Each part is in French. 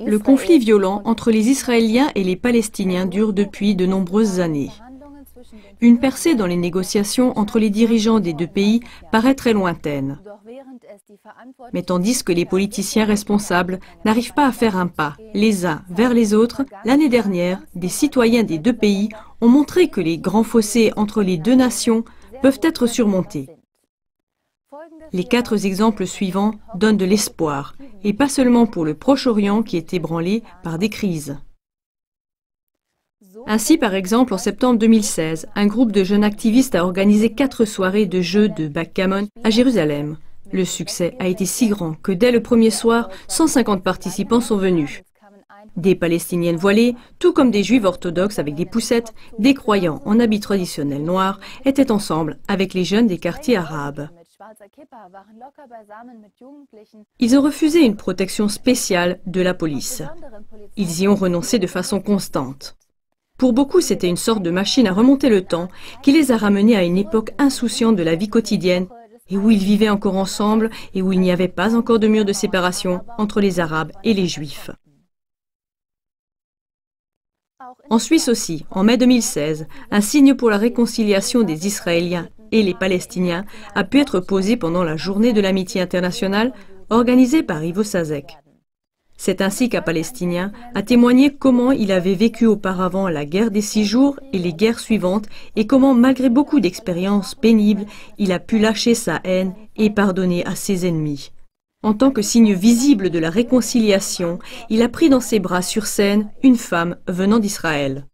Le conflit violent entre les Israéliens et les Palestiniens dure depuis de nombreuses années. Une percée dans les négociations entre les dirigeants des deux pays paraît très lointaine. Mais tandis que les politiciens responsables n'arrivent pas à faire un pas les uns vers les autres, l'année dernière, des citoyens des deux pays ont montré que les grands fossés entre les deux nations peuvent être surmontés. Les 4 exemples suivants donnent de l'espoir, et pas seulement pour le Proche-Orient qui est ébranlé par des crises. Ainsi, par exemple, en septembre 2016, un groupe de jeunes activistes a organisé 4 soirées de jeux de backgammon à Jérusalem. Le succès a été si grand que dès le premier soir, 150 participants sont venus. Des Palestiniennes voilées, tout comme des Juives orthodoxes avec des poussettes, des croyants en habits traditionnels noirs, étaient ensemble avec les jeunes des quartiers arabes. Ils ont refusé une protection spéciale de la police. Ils y ont renoncé de façon constante. Pour beaucoup, c'était une sorte de machine à remonter le temps qui les a ramenés à une époque insouciante de la vie quotidienne et où ils vivaient encore ensemble et où il n'y avait pas encore de mur de séparation entre les Arabes et les Juifs. En Suisse aussi, en mai 2016, un signe pour la réconciliation des Israéliens et les Palestiniens a pu être posé pendant la Journée de l'amitié internationale organisée par Ivo Sazek. C'est ainsi qu'un Palestinien a témoigné comment il avait vécu auparavant la guerre des 6 jours et les guerres suivantes et comment, malgré beaucoup d'expériences pénibles, il a pu lâcher sa haine et pardonner à ses ennemis. En tant que signe visible de la réconciliation, il a pris dans ses bras sur scène une femme venant d'Israël.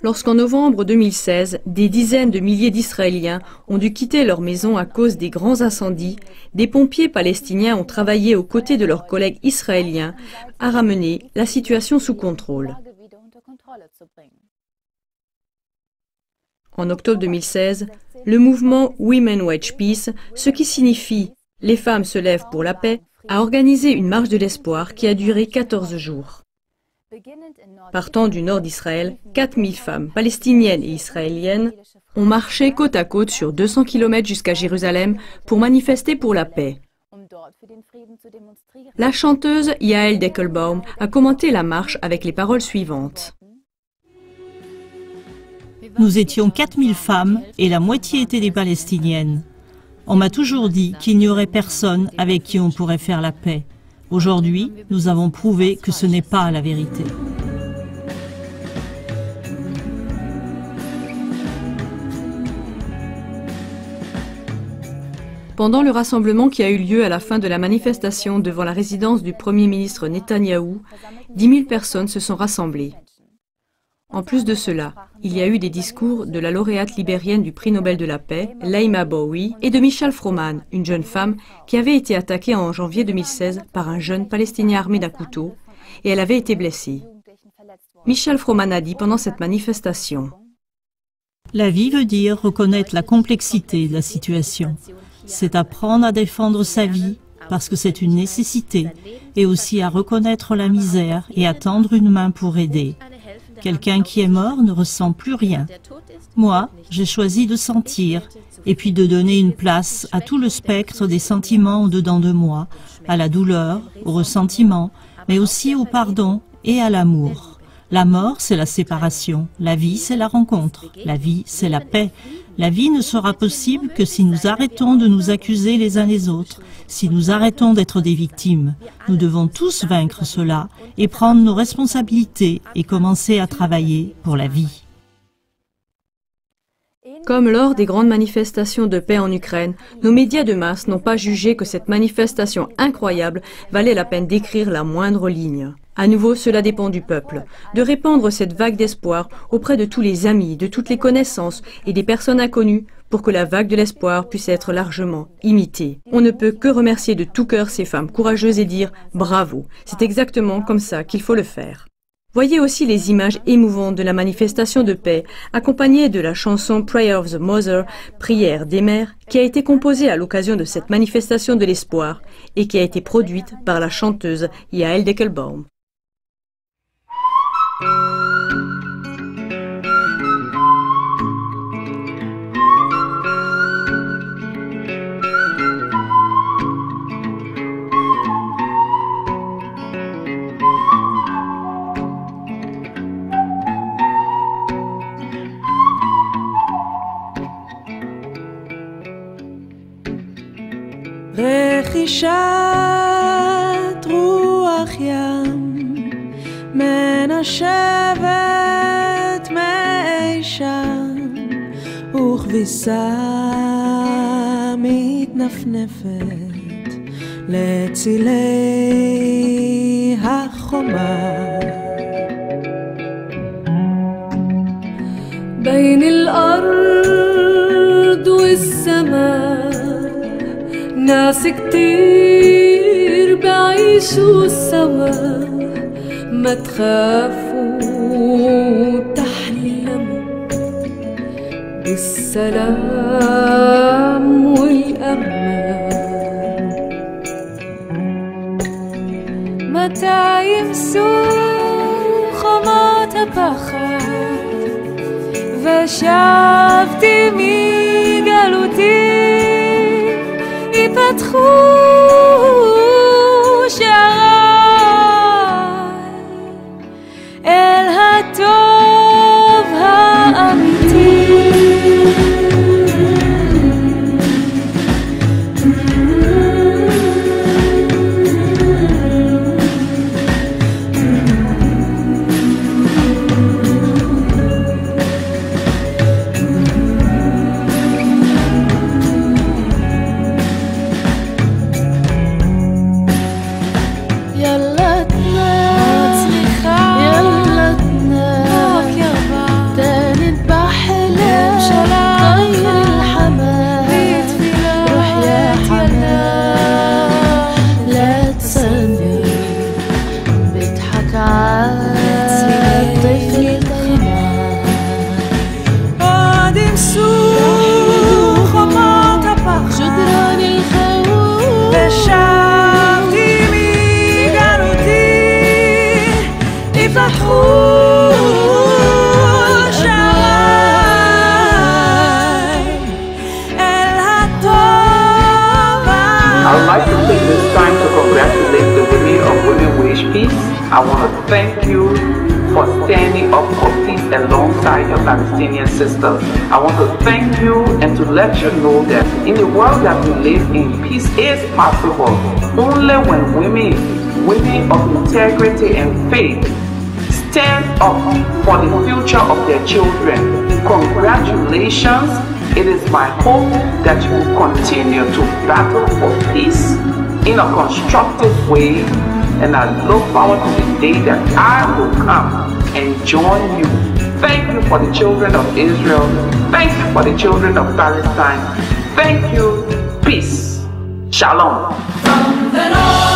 Lorsqu'en novembre 2016, des dizaines de milliers d'Israéliens ont dû quitter leur maison à cause des grands incendies, des pompiers palestiniens ont travaillé aux côtés de leurs collègues israéliens à ramener la situation sous contrôle. En octobre 2016, le mouvement Women Wage Peace, ce qui signifie « Les femmes se lèvent pour la paix », a organisé une marche de l'espoir qui a duré 14 jours. Partant du nord d'Israël, 4000 femmes palestiniennes et israéliennes ont marché côte à côte sur 200 km jusqu'à Jérusalem pour manifester pour la paix. La chanteuse Yael Deckelbaum a commenté la marche avec les paroles suivantes. Nous étions 4000 femmes et la moitié étaient des Palestiniennes. On m'a toujours dit qu'il n'y aurait personne avec qui on pourrait faire la paix. Aujourd'hui, nous avons prouvé que ce n'est pas la vérité. Pendant le rassemblement qui a eu lieu à la fin de la manifestation devant la résidence du Premier ministre Netanyahou, 10 000 personnes se sont rassemblées. En plus de cela, il y a eu des discours de la lauréate libérienne du prix Nobel de la paix, Leima Bowie, et de Michal Froman, une jeune femme qui avait été attaquée en janvier 2016 par un jeune Palestinien armé d'un couteau, et elle avait été blessée. Michal Froman a dit pendant cette manifestation: La vie veut dire reconnaître la complexité de la situation. C'est apprendre à défendre sa vie, parce que c'est une nécessité, et aussi à reconnaître la misère et à tendre une main pour aider. Quelqu'un qui est mort ne ressent plus rien. Moi, j'ai choisi de sentir, et puis de donner une place à tout le spectre des sentiments au-dedans de moi, à la douleur, au ressentiment, mais aussi au pardon et à l'amour. La mort, c'est la séparation. La vie, c'est la rencontre. La vie, c'est la paix. La vie ne sera possible que si nous arrêtons de nous accuser les uns les autres, si nous arrêtons d'être des victimes. Nous devons tous vaincre cela et prendre nos responsabilités et commencer à travailler pour la vie. Comme lors des grandes manifestations de paix en Ukraine, nos médias de masse n'ont pas jugé que cette manifestation incroyable valait la peine d'écrire la moindre ligne. À nouveau, cela dépend du peuple, de répandre cette vague d'espoir auprès de tous les amis, de toutes les connaissances et des personnes inconnues pour que la vague de l'espoir puisse être largement imitée. On ne peut que remercier de tout cœur ces femmes courageuses et dire « bravo ». C'est exactement comme ça qu'il faut le faire. Voyez aussi les images émouvantes de la manifestation de paix, accompagnée de la chanson Prayer of the Mother, Prière des mères, qui a été composée à l'occasion de cette manifestation de l'espoir et qui a été produite par la chanteuse Yael Deckelbaum. נפשת רוח ים מנשבת מאי שם וכביסה מתנפנפת לצילי החומה بين الأرض والسماء ناس كتير بعيشوا سوا ما تخافوا تحلموا بالسلام والأمان متى يمسوا خمات بخار ושבתי מגלותי ייפתחו שעריי אל הטוב האמיתי I want to thank you for standing up for peace alongside your Palestinian sisters. I want to thank you and to let you know that in the world that we live in, peace is possible only when women of integrity and faith stand up for the future of their children. Congratulations. It is my hope that you will continue to battle for peace in a constructive way. And I look forward to the day that I will come and join you. Thank you for the children of Israel. Thank you for the children of Palestine. Thank you. Peace. Shalom. From the north.